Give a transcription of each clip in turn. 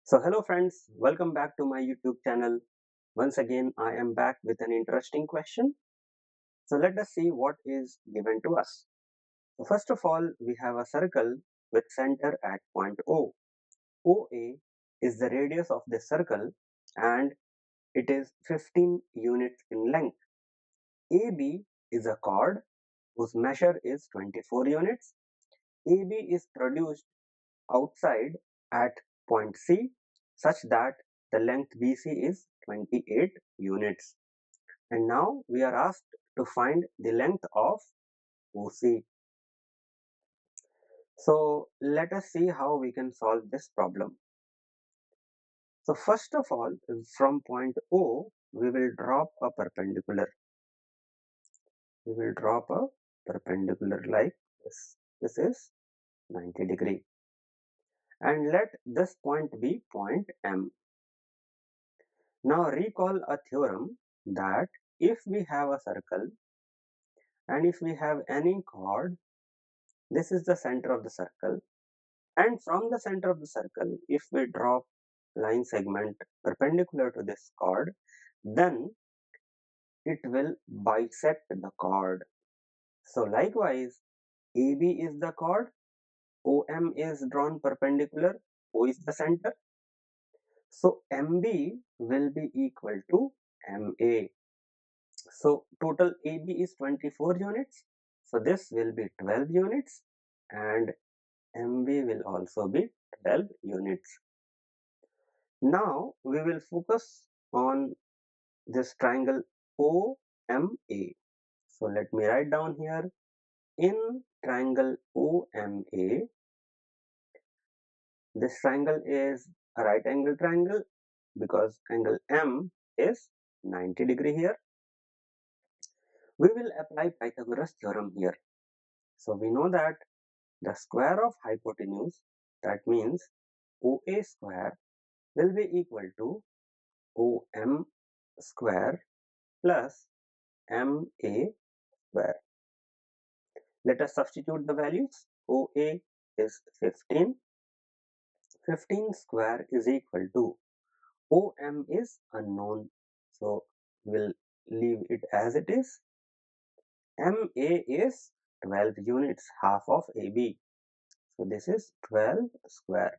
So hello friends, welcome back to my YouTube channel. Once again, I am back with an interesting question. So let us see what is given to us. So first of all, we have a circle with center at point O. OA is the radius of this circle and it is 15 units in length. AB is a chord whose measure is 24 units. AB is produced outside at point C such that the length BC is 28 units. And now we are asked to find the length of OC. So let us see how we can solve this problem. So first of all, from point O, we will drop a perpendicular. We will drop a perpendicular like this. This is 90 degree. And let this point be point M. Now recall a theorem that if we have a circle and if we have any chord, this is the center of the circle, and from the center of the circle, if we drop line segment perpendicular to this chord, then it will bisect the chord. So likewise, AB is the chord, OM is drawn perpendicular, O is the center. So MB will be equal to MA. So total AB is 24 units. So this will be 12 units and MB will also be 12 units. Now we will focus on this triangle OMA. So let me write down here, in triangle OMA, this triangle is a right angle triangle because angle M is 90 degree here. We will apply Pythagoras theorem here. So we know that the square of hypotenuse, that means OA square, will be equal to OM square plus MA square. Let us substitute the values. OA is 15. 15 square is equal to OM is unknown. So we'll leave it as it is. MA is 12 units, half of AB. So this is 12 square.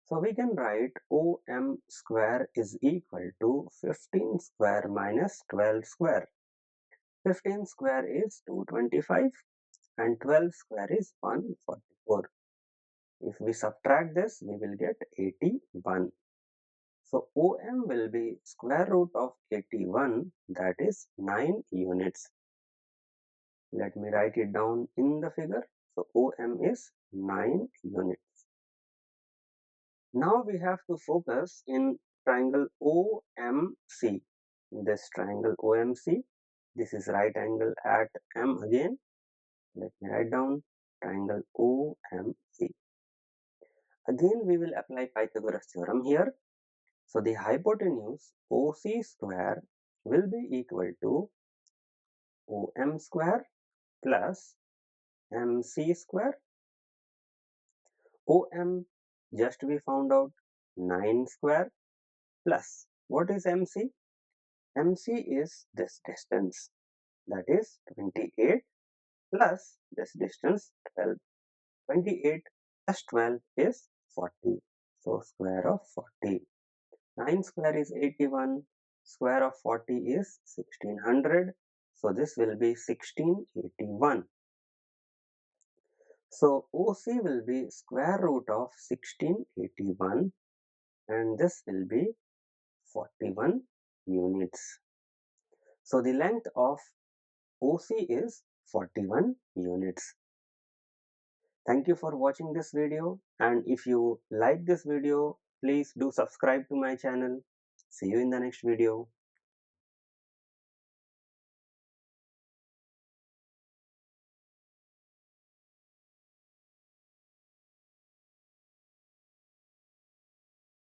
So we can write OM square is equal to 15 square minus 12 square. 15 square is 225 and 12 square is 144. If we subtract this, we will get 81. So OM will be square root of 81, that is 9 units. Let me write it down in the figure. So OM is 9 units. Now we have to focus in triangle OMC. This triangle OMC, this is right angle at M again. Let me write down triangle OMC. Again we will apply Pythagoras theorem here. So the hypotenuse OC square will be equal to OM square plus MC square. OM just we found out 9 square plus what is MC? MC is this distance, that is 28 plus this distance 12. 28 plus 12 is 40. So square of 40. 9 square is 81. Square of 40 is 1600. So this will be 1681. So OC will be square root of 1681 and this will be 41 units. So the length of OC is 41 units. Thank you for watching this video, and if you like this video, please do subscribe to my channel. See you in the next video.